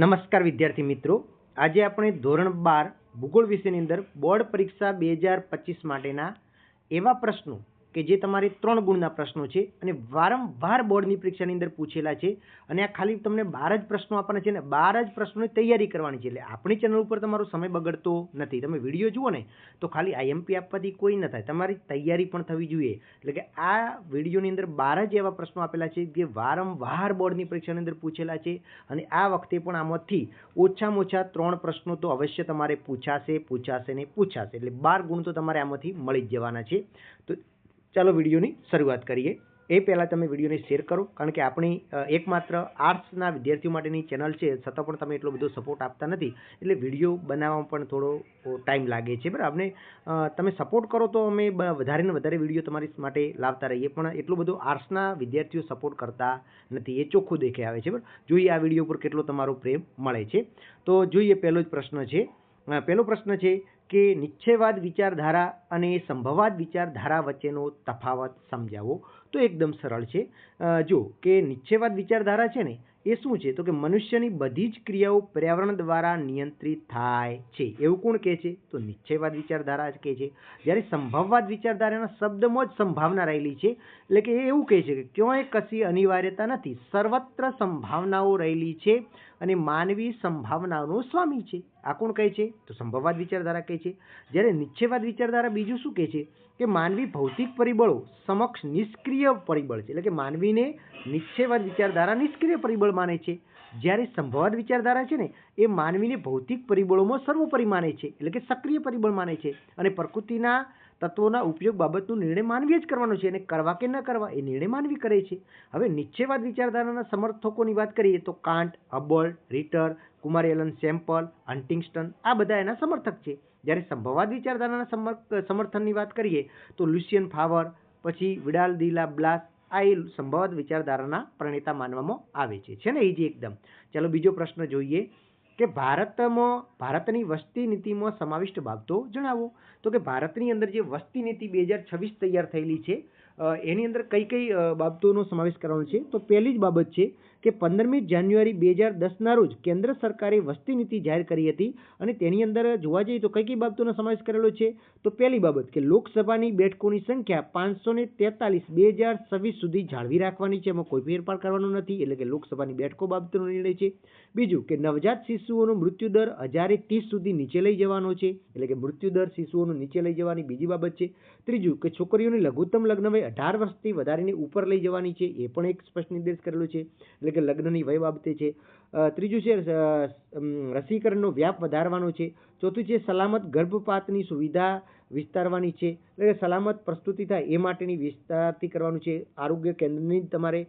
નમસ્કાર વિદ્યાર્થી મિત્રો, આજે આપણે ધોરણ 12 ભૂગોળ વિષયની અંદર બોર્ડ પરીક્ષા 2025 માટેના એવા પ્રશ્નો કે જે તમારે 3 ગુણના પ્રશ્નો છે અને વારંવાર બોર્ડની પરીક્ષાની અંદર પૂછેલા છે અને આ ખાલી તમને 12 જ પ્રશ્નો આપવાના છે ને 12 જ પ્રશ્નોની તૈયારી કરવાની છે. એટલે આપણી ચેનલ ઉપર તમારો સમય બગડતો નથી. તમે વિડીયો જુઓ ને તો ખાલી આઈએમપી આપવાથી કોઈ ન થાય, તમારી તૈયારી પણ થવી જોઈએ. એટલે કે આ વિડીયોની અંદર 12 જ એવા પ્રશ્નો આપેલા છે જે વારંવાર બોર્ડની પરીક્ષાની અંદર પૂછેલા છે અને આ વખતે પણ આમાંથી ઓછામાં ઓછા 3 પ્રશ્નો તો અવશ્ય તમારે પૂછાશે ને પૂછાશે. એટલે 12 ગુણ તો તમારે આમાંથી મળી જ જવાના છે. તો ચાલો વિડીયોની શરૂઆત કરીએ. એ પહેલાં તમે વિડીયોને શેર કરો, કારણ કે આપણી એકમાત્ર આર્ટ્સના વિદ્યાર્થીઓ માટેની ચેનલ છે, છતાં પણ તમે એટલો બધો સપોર્ટ આપતા નથી. એટલે વિડીયો બનાવવામાં પણ થોડો ટાઈમ લાગે છે. બરાબર, આપણે તમે સપોર્ટ કરો તો અમે વધારે ને વધારે વિડીયો તમારી માટે લાવતા રહીએ, પણ એટલો બધો આર્ટ્સના વિદ્યાર્થીઓ સપોર્ટ કરતા નથી, એ ચોખ્ખું દેખાઈ આવે છે. બરાબર, જોઈએ આ વિડીયો પર કેટલો તમારો પ્રેમ મળે છે. તો જોઈએ, પહેલો જ પ્રશ્ન છે. પહેલો પ્રશ્ન છે કે નિશ્ચયવાદ વિચારધારા અને સંભવવાદ વિચારધારા વચ્ચેનો તફાવત સમજાવો. તો એકદમ સરળ છે. જો કે નિશ્ચયવાદ વિચારધારા છે ને એ શું છે, તો કે મનુષ્યની બધી જ ક્રિયાઓ પર્યાવરણ દ્વારા નિયંત્રિત થાય છે, એવું કોણ કહે છે? તો નિશ્ચયવાદ વિચારધારા જ કહે છે. જ્યારે સંભવવાદ વિચારધારાના શબ્દમાં જ સંભાવના રહેલી છે, એટલે કે એ એવું કહે છે કે ક્યાંય કશી અનિવાર્યતા નથી, સર્વત્ર સંભાવનાઓ રહેલી છે અને માનવી સંભાવનાઓનો સ્વામી છે. આ કોણ કહે છે? તો સંભવવાદ વિચારધારા કહે છે. જ્યારે નિશ્ચયવાદ વિચારધારા બીજું શું કહે છે કે માનવી ભૌતિક પરિબળો સમક્ષ નિષ્ક્રિય પરિબળ છે, એટલે કે માનવીને નિશ્ચયવાદ વિચારધારા નિષ્ક્રિય પરિબળ માને છે. જ્યારે સંભવવાદ વિચારધારા છે ને એ માનવીને ભૌતિક પરિબળોમાં સર્વોપરી માને છે, એટલે કે સક્રિય પરિબળ માને છે અને પ્રકૃતિના તત્વોના ઉપયોગ બાબતનો નિર્ણય માનવીએ જ કરવાનો છે અને કરવા કે ન કરવા એ નિર્ણય માનવી કરે છે. હવે નિશ્ચયવાદ વિચારધારાના સમર્થકોની વાત કરીએ તો Kant, Hubble, Ritter, Kumar Ellen Semple, Huntington આ બધા એના સમર્થક છે. જ્યારે સંભવવાદ વિચારધારાના સમર્થનની વાત કરીએ તો લુસિયન ફાવર, પછી વિડાલ દી લા બ્લાસ, આ એ સંભવવાદ વિચારધારાના પ્રણેતા માનવામાં આવે છે ને એ એકદમ. ચાલો બીજો પ્રશ્ન જોઈએ કે ભારતની વસ્તી નીતિમાં સમાવિષ્ટ બાબતો જણાવો. તો કે ભારતની અંદર જે વસ્તી નીતિ 2026 તૈયાર થયેલી છે એની અંદર કઈ કઈ બાબતોનો સમાવેશ કરવાનો છે? તો પહેલી જ બાબત છે કે 15મી જાન્યુઆરી 2010ના રોજ કેન્દ્ર સરકારે વસ્તી નીતિ જાહેર કરી હતી અને તેની અંદર જોવા જઈએ તો કઈ કઈ બાબતોનો સમાવેશ કરેલો છે? તો પહેલી બાબત કે લોકસભાની બેઠકોની સંખ્યા 543 2026 સુધી જાળવી રાખવાની છે, એમાં કોઈ ફેરફાર કરવાનો નથી, એટલે કે લોકસભાની બેઠકો બાબતનો નિર્ણય છે. બીજું કે નવજાત શિશુઓનો મૃત્યુદર 1030 સુધી નીચે લઈ જવાનો છે, એટલે કે મૃત્યુદર શિશુઓનો નીચે લઈ જવાની બીજી બાબત છે. ત્રીજું કે છોકરીઓની લઘુત્તમ લગ્ન વય 18 વર્ષથી વધારીને ઉપર લઈ જવાની છે, એ પણ એક સ્પષ્ટ નિર્દેશ કરેલો છે, એટલે કે લગ્નની વય બાબતે છે. ત્રીજું છે રસીકરણનો વ્યાપ વધારવાનો છે. ચોથું છે સલામત ગર્ભપાતની સુવિધા વિસ્તારવાની છે, એટલે સલામત પ્રસ્તુતિ થાય એ માટેની વિસ્તારથી કરવાનું છે. આરોગ્ય કેન્દ્રની તમારે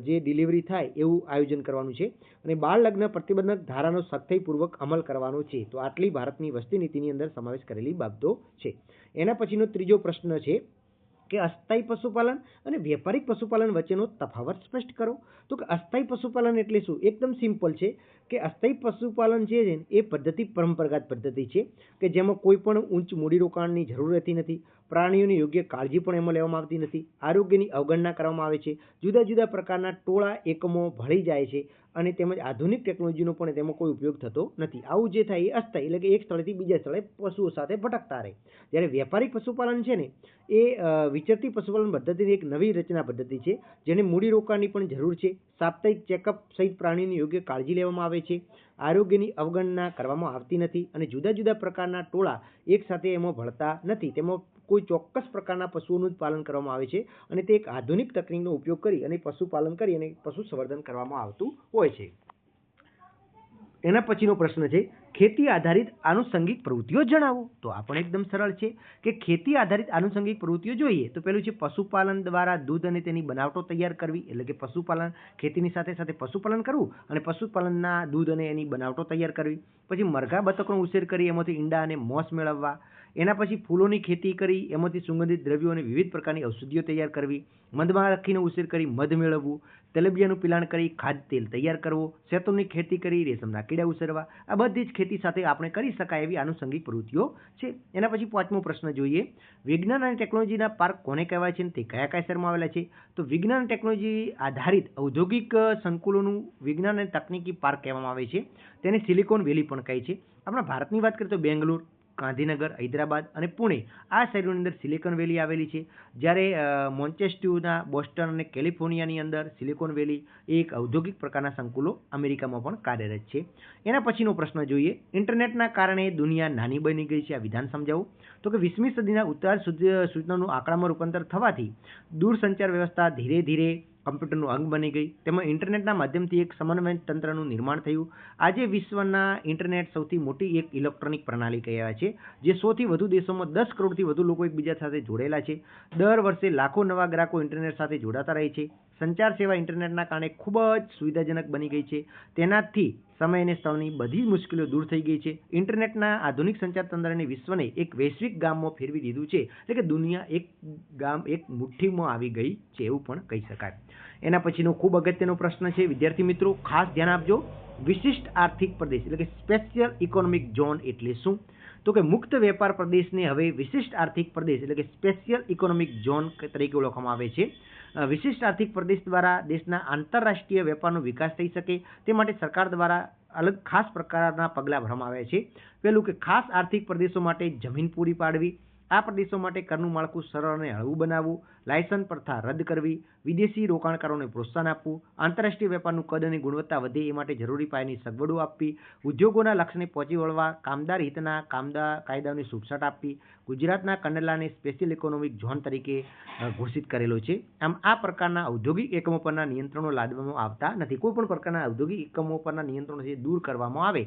જે ડિલિવરી થાય એવું આયોજન કરવાનું છે અને બાળ લગ્ન પ્રતિબંધક ધારાનો સખ્તાઈપૂર્વક અમલ કરવાનો છે. તો આટલી ભારતની વસ્તી નીતિની અંદર સમાવેશ કરેલી બાબતો છે. એના પછીનો ત્રીજો પ્રશ્ન છે કે અસ્થાયી પશુપાલન અને વ્યાપારિક પશુપાલન વચ્ચેનો તફાવત સ્પષ્ટ કરો. તો કે અસ્થાયી પશુપાલન એટલે શું? એકદમ સિમ્પલ છે કે અસ્થાયી પશુપાલન જે છે એ પદ્ધતિ પરંપરાગત પદ્ધતિ છે કે જેમાં કોઈ પણ ઉચ્ચ મૂડીરોકાણની જરૂર રહેતી નથી, પ્રાણીઓની યોગ્ય કાળજી પણ એમાં લેવામાં આવતી નથી, આરોગ્યની અવગણના કરવામાં આવે છે, જુદા જુદા પ્રકારના ટોળા એકમો ભળી જાય છે અને તેમજ આધુનિક ટેકનોલોજીનો પણ તેમાં કોઈ ઉપયોગ થતો નથી. આવું જે થાય એ અસ્થાયી, એટલે કે એક સ્થળેથી બીજા સ્થળે પશુઓ સાથે ભટકતા રહે. જ્યારે વ્યાપારિક પશુપાલન છે ને એ વિચરતી પશુપાલન પદ્ધતિની એક નવી રચના પદ્ધતિ છે જેને મૂડીરોકાણની પણ જરૂર છે, સાપ્તાહિક ચેકઅપ સહિત પ્રાણીની યોગ્ય કાળજી લેવામાં આવે છે, આરોગ્યની અવગણના કરવામાં આવતી નથી અને જુદા જુદા પ્રકારના ટોળા એક સાથે એમાં ભળતા નથી. તેમાં કોઈ ચોક્કસ પ્રકારના પશુઓનું જ પાલન કરવામાં આવે છે અને તે એક આધુનિક તકનીકનો ઉપયોગ કરી અને પશુપાલન કરી અને પશુ સંવર્ધન કરવામાં આવતું હોય છે. એના પછીનો પ્રશ્ન છે ખેતી આધારિત આનુષંગિક પ્રવૃત્તિઓ જણાવો. તો આ પણ એકદમ સરળ છે કે ખેતી આધારિત આનુષંગિક પ્રવૃત્તિઓ જોઈએ તો પેલું છે પશુપાલન દ્વારા દૂધ અને તેની બનાવટો તૈયાર કરવી, એટલે કે પશુપાલન, ખેતીની સાથે સાથે પશુપાલન કરવું અને પશુપાલનના દૂધ અને એની બનાવટો તૈયાર કરવી. પછી મરઘા બતકનો ઉછેર કરી એમાંથી ઈંડા અને મોસ મેળવવા. એના પછી ફૂલોની ખેતી કરી એમાંથી સુગંધિત દ્રવ્યો અને વિવિધ પ્રકારની ઔષધિઓ તૈયાર કરવી, મધમાખીનો ઉછેર કરી મધ મેળવવું, તેલબિયાનું પિલાણ કરી ખાદ્ય તેલ તૈયાર કરવો, શેતોની ખેતી કરી રેશમના કીડા ઉછેરવા, આ બધી જ ખેતી સાથે આપણે કરી શકાય એવી આનુષંગિક પ્રવૃત્તિઓ છે. એના પછી 5મો પ્રશ્ન જોઈએ, વિજ્ઞાન અને ટેકનોલોજીના પાર્ક કોને કહેવાય છે અને તે કયા કયા શહેરમાં આવેલા છે? તો વિજ્ઞાન અને ટેકનોલોજી આધારિત ઔદ્યોગિક સંકુલોનું વિજ્ઞાન અને તકનીકી પાર્ક કહેવામાં આવે છે. તેને સિલિકોન વેલી પણ કહે છે. આપણા ભારતની વાત કરીએ તો બેંગ્લોર, ગાંધીનગર, હૈદરાબાદ અને પુણે આ શહેરોની અંદર સિલિકોન વેલી આવેલી છે. જ્યારે મોન્ચેસ્ટ્યુના બોસ્ટન અને કેલિફોર્નિયાની અંદર સિલિકોન વેલી એક ઔદ્યોગિક પ્રકારના સંકુલો અમેરિકામાં પણ કાર્યરત છે. એના પછીનો પ્રશ્ન જોઈએ, ઇન્ટરનેટના કારણે દુનિયા નાની બની ગઈ છે, આ વિધાન સમજાવો. તો કે 20મી સદીના ઉત્તરાર્ધ સૂચનાનું આંકડામાં રૂપાંતર થવાથી દૂરસંચાર વ્યવસ્થા ધીરે ધીરે કમ્પ્યુટરનું અંગ બની ગઈ. તેમાં ઇન્ટરનેટના માધ્યમથી એક સમન્વય તંત્રનું નિર્માણ થયું. આજે વિશ્વના ઇન્ટરનેટ સૌથી મોટી એક ઇલેક્ટ્રોનિક પ્રણાલી કહેવાય છે, જે 100થી વધુ દેશોમાં 10 કરોડથી વધુ લોકો એકબીજા સાથે જોડેલા છે. દર વર્ષે લાખો નવા ગ્રાહકો ઇન્ટરનેટ સાથે જોડાતા રહે છે. સંચાર સેવા ઇન્ટરનેટના કારણે ખૂબ જ સુવિધાજનક બની ગઈ છે. તેનાથી સમય અને સ્થળની બધી જ મુશ્કેલીઓ દૂર થઈ ગઈ છે. ઇન્ટરનેટના આધુનિક સંચાર તંત્રને વિશ્વને એક વૈશ્વિક ગામમાં ફેરવી દીધું છે. એટલે કે દુનિયા એક ગામ એક મુઠ્ઠીમાં આવી ગઈ છે એવું પણ કહી શકાય. એના પછીનો ખૂબ અગત્યનો પ્રશ્ન છે વિદ્યાર્થી મિત્રો, ખાસ ધ્યાન આપજો. વિશિષ્ટ આર્થિક પ્રદેશ એટલે કે સ્પેશિયલ ઇકોનોમિક ઝોન એટલે શું? તો કે મુક્ત વેપાર પ્રદેશને હવે વિશિષ્ટ આર્થિક પ્રદેશ એટલે કે સ્પેશિયલ ઇકોનોમિક ઝોન તરીકે ઓળખવામાં આવે છે. વિશિષ્ટ આર્થિક પ્રદેશ દ્વારા દેશના આંતરરાષ્ટ્રીય વેપારનો વિકાસ થઈ શકે તે માટે સરકાર દ્વારા અલગ ખાસ પ્રકારના પગલાં ભરવામાં આવ્યા છે. પહેલું કે ખાસ આર્થિક પ્રદેશો માટે જમીન પૂરી પાડવી, આ પ્રદેશો માટે કરનું માળખું સરળ અને હળવું બનાવવું, લાયસન્સ પ્રથા રદ કરવી, વિદેશી રોકાણકારોને પ્રોત્સાહન આપવું, આંતરરાષ્ટ્રીય વેપારનું કદ અને ગુણવત્તા વધે એ માટે જરૂરી પાયાની સગવડો આપવી, ઉદ્યોગોના લક્ષ્યને પહોંચી વળવા કામદાર હિતના કાયદાઓની છૂટછાટ આપવી. ગુજરાતના કંડલાને સ્પેશિયલ ઇકોનોમિક ઝોન તરીકે ઘોષિત કરેલો છે. આમ આ પ્રકારના ઔદ્યોગિક એકમો પરના નિયંત્રણો લાદવામાં આવતા નથી. કોઈ પણ પ્રકારના ઔદ્યોગિક એકમો પરના નિયંત્રણો જે દૂર કરવામાં આવે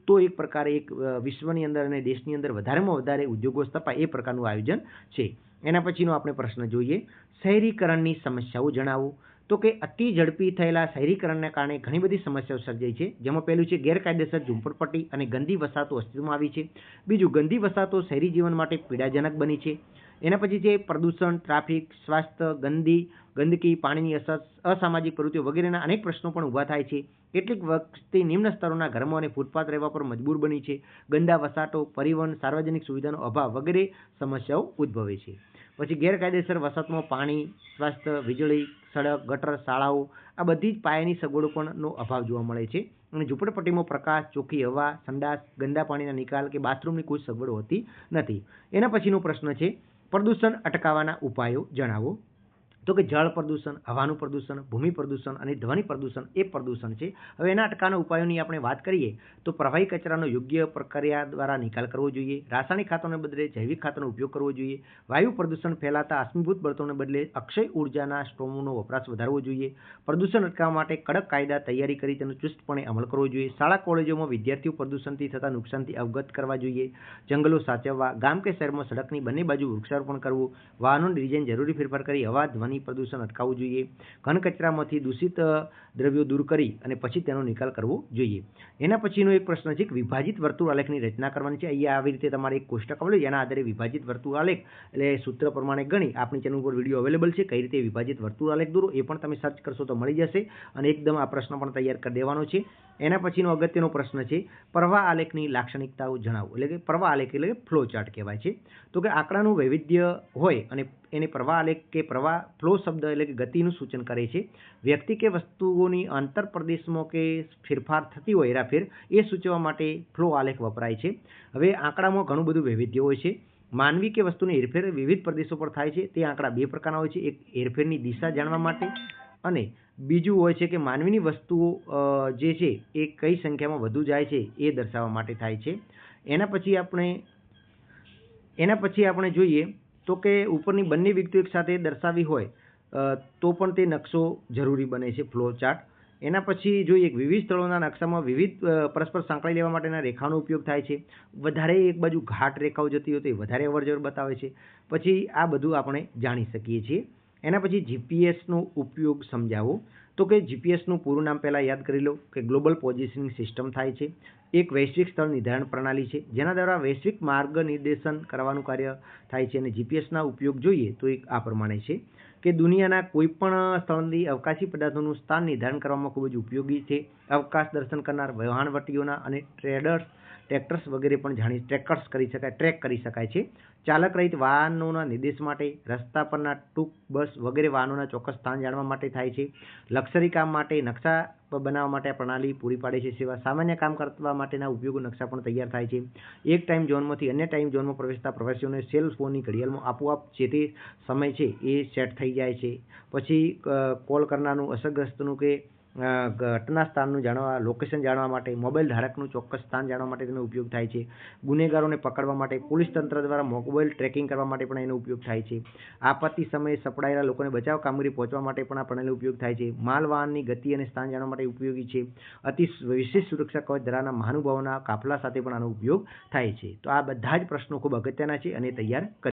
તો એક પ્રકારે એક વિશ્વની અંદર અને દેશની અંદર વધારેમાં વધારે ઉદ્યોગો સ્થપાય એ પ્રકારનું આયોજન છે. એના પછીનો આપણે પ્રશ્ન જોઈએ, શહેરીકરણની સમસ્યાઓ જણાવો. તો કે અતિ ઝડપી થયેલા શહેરીકરણને કારણે ઘણી બધી સમસ્યાઓ સર્જાઈ છે. જેમાં પહેલું છે ગેરકાયદેસર ઝૂંપડપટ્ટી અને ગંદી વસાહતો અસ્તિત્વમાં આવી છે. બીજું, ગંદી વસાહતો શહેરી જીવન માટે પીડાજનક બની છે. એના પછી છે પ્રદૂષણ, ટ્રાફિક, સ્વાસ્થ્ય, ગંદકી, પાણીની અસર, અસામાજિક પ્રવૃત્તિઓ વગેરેના અનેક પ્રશ્નો પણ ઊભા થાય છે. કેટલીક વખતે નિમ્ન સ્તરોના ઘરમાં અને ફૂટપાથ રહેવા પર મજબૂર બની છે. ગંદા વસાહતો, પરિવહન, સાર્વજનિક સુવિધાનો અભાવ વગેરે સમસ્યાઓ ઉદ્ભવે છે. પછી ગેરકાયદેસર વસાહતમાં પાણી, સ્વાસ્થ્ય, વીજળી, સડક, ગટર, શાળાઓ આ બધી જ પાયાની સગવડો પણનો અભાવ જોવા મળે છે. અને ઝૂંપડપટ્ટીમાં પ્રકાશ, ચોખ્ખી હવા, સંડાસ, ગંદા પાણીના નિકાલ કે બાથરૂમની કોઈ સગવડો હોતી નથી. એના પછીનો પ્રશ્ન છે પ્રદૂષણ અટકાવવાના ઉપાયો જણાવો. તો કે જળ પ્રદૂષણ, હવાનું પ્રદૂષણ, ભૂમિ પ્રદૂષણ અને ધ્વનિ પ્રદૂષણ એ પ્રદૂષણ છે. હવે એના અટકાવવાના ઉપાયોની આપણે વાત કરીએ તો પ્રવાહી કચરાનો યોગ્ય પ્રક્રિયા દ્વારા નિકાલ કરવો જોઈએ. રાસાયણિક ખાતરોને બદલે જૈવિક ખાતરનો ઉપયોગ કરવો જોઈએ. વાયુ પ્રદૂષણ ફેલાતા અશ્મિભૂત બળતણને બદલે અક્ષય ઉર્જાના સ્ટ્રોમનો વપરાશ વધારવો જોઈએ. પ્રદૂષણ અટકાવવા માટે કડક કાયદા તૈયારી કરી તેનો ચુસ્તપણે અમલ કરવો જોઈએ. શાળા કોલેજોમાં વિદ્યાર્થીઓ પ્રદૂષણથી થતા નુકસાનથી અવગત કરવા જોઈએ. જંગલો સાચવવા, ગામ કે શહેરમાં સડકની બંને બાજુ વૃક્ષારોપણ કરવું. વાહનોની ડિઝાઇન જરૂરી ફેરફાર કરી હવા, ધ્વનિ પ્રદૂષણ અટકાવવું જોઈએ. ઘન કચરામાંથી દૂષિત દ્રવ્યો દૂર કરી અને પછી તેનો નિકાલ કરવો જોઈએ. એના પછીનો એક પ્રશ્ન છે કે વિભાજિત વર્તુળ આલેખની રચના કરવાની છે. અહીંયા આવી રીતે તમારે એક કોષ્ટક આવેલું છે, એના આધારે વિભાજિત વર્તુળ આલેખ એટલે સૂત્ર પ્રમાણે ગણી આપણી ચેનલ ઉપર વિડીયો અવેલેબલ છે કઈ રીતે વિભાજિત વર્તુળ આલેખ દોરો, એ પણ તમે સર્ચ કરશો તો મળી જશે. અને એકદમ આ પ્રશ્ન પણ તૈયાર કરી દેવાનો છે. એના પછીનો અગત્યનો પ્રશ્ન છે પ્રવાહ આલેખની લાક્ષણિકતાઓ જણાવો. એટલે કે પ્રવાહ આલેખ એટલે કે ફ્લો ચાર્ટ કહેવાય છે. તો કે આંકડાનું વૈવિધ્ય હોય અને એને પ્રવાહ આલેખ કે પ્રવાહ ફ્લો શબ્દ એટલે કે ગતિનું સૂચન કરે છે. વ્યક્તિ કે વસ્તુઓની આંતર પ્રદેશમાં કે ફેરફાર થતી હોય હેરાફેર એ સૂચવવા માટે ફ્લો આલેખ વપરાય છે. હવે આંકડામાં ઘણું બધું વૈવિધ્ય હોય છે. માનવી કે વસ્તુની હેરફેર વિવિધ પ્રદેશો પર થાય છે. તે આંકડા બે પ્રકારના હોય છે. એક હેરફેરની દિશા જાણવા માટે અને બીજું હોય છે કે માનવીની વસ્તુઓ જે છે એ કઈ સંખ્યામાં વધુ જાય છે એ દર્શાવવા માટે થાય છે. એના પછી આપણે જોઈએ તો કે ઉપરની બંને વિગતો એક સાથે દર્શાવી હોય તો પણ તે નકશો જરૂરી બને છે, ફ્લો ચાર્ટ. એના પછી જોઈએ વિવિધ સ્થળોના નકશામાં વિવિધ પરસ્પર સાંકળી લેવા માટેના રેખાનો ઉપયોગ થાય છે. વધારે એક બાજુ ઘાટ રેખાઓ જતી હોય તો એ વધારે અવરજવર બતાવે છે. પછી આ બધું આપણે જાણી શકીએ છીએ. એના પછી જીપીએસનો ઉપયોગ સમજાવો. તો કે જીપીએસનું પૂરું નામ પહેલાં યાદ કરી લો કે ગ્લોબલ પોઝિશનિંગ સિસ્ટમ થાય છે. એક વૈશ્વિક સ્થળ નિર્ધારણ પ્રણાલી છે જેના દ્વારા વૈશ્વિક માર્ગ નિર્દેશન કરવાનું કાર્ય થાય છે. અને જીપીએસના ઉપયોગ જોઈએ તો એક આ પ્રમાણે છે કે દુનિયાના કોઈ પણ સ્થળથી અવકાશી પદાર્થોનું સ્થાન નિર્ધારણ કરવામાં ખૂબ જ ઉપયોગી છે. અવકાશ દર્શન કરનાર વહાણવટીઓના અને ટ્રેક્ટર્સ વગેરે પણ ટ્રેક કરી શકાય છે. ચાલક રહિત વાહનોના નિર્દેશ માટે, રસ્તા પરના ટૂંક બસ વગેરે વાહનોના ચોક્કસ સ્થાન જાણવા માટે થાય છે. લક્ઝરી કામ માટે નકશા બનાવવા માટે આ પ્રણાલી પૂરી પાડે છે સેવા. સામાન્ય કામ કરવા માટેના ઉપયોગો નકશા પણ તૈયાર થાય છે. એક ટાઈમ ઝોનમાંથી અન્ય ટાઈમ ઝોનમાં પ્રવેશતા પ્રવાસીઓને સેલ ફોનની ઘડિયાળમાં આપોઆપ જે તે સમય છે એ સેટ થઈ જાય છે. પછી કોલ કરનારનું અસરગ્રસ્તનું કે ઘટના સ્થાનનું લોકેશન જાણવા માટે, મોબાઈલ ધારકનું ચોક્કસ સ્થાન જાણવા માટે તેનો ઉપયોગ થાય છે. ગુનેગારોને પકડવા માટે, પોલીસ તંત્ર દ્વારા મોબાઈલ ટ્રેકિંગ કરવા માટે પણ એનો ઉપયોગ થાય છે. આપત્તિ સમયે સપડાયેલા લોકોને બચાવ કામગીરી પહોંચવા માટે પણ આ પ્રણાલીનો ઉપયોગ થાય છે. માલવાહનની ગતિ અને સ્થાન જાણવા માટે ઉપયોગી છે. અતિ વિશેષ સુરક્ષા કવચ ધરાવનાર મહાનુભાવોના કાફલા સાથે પણ આનો ઉપયોગ થાય છે. તો આ બધા જ પ્રશ્નો ખૂબ અગત્યના છે અને તૈયાર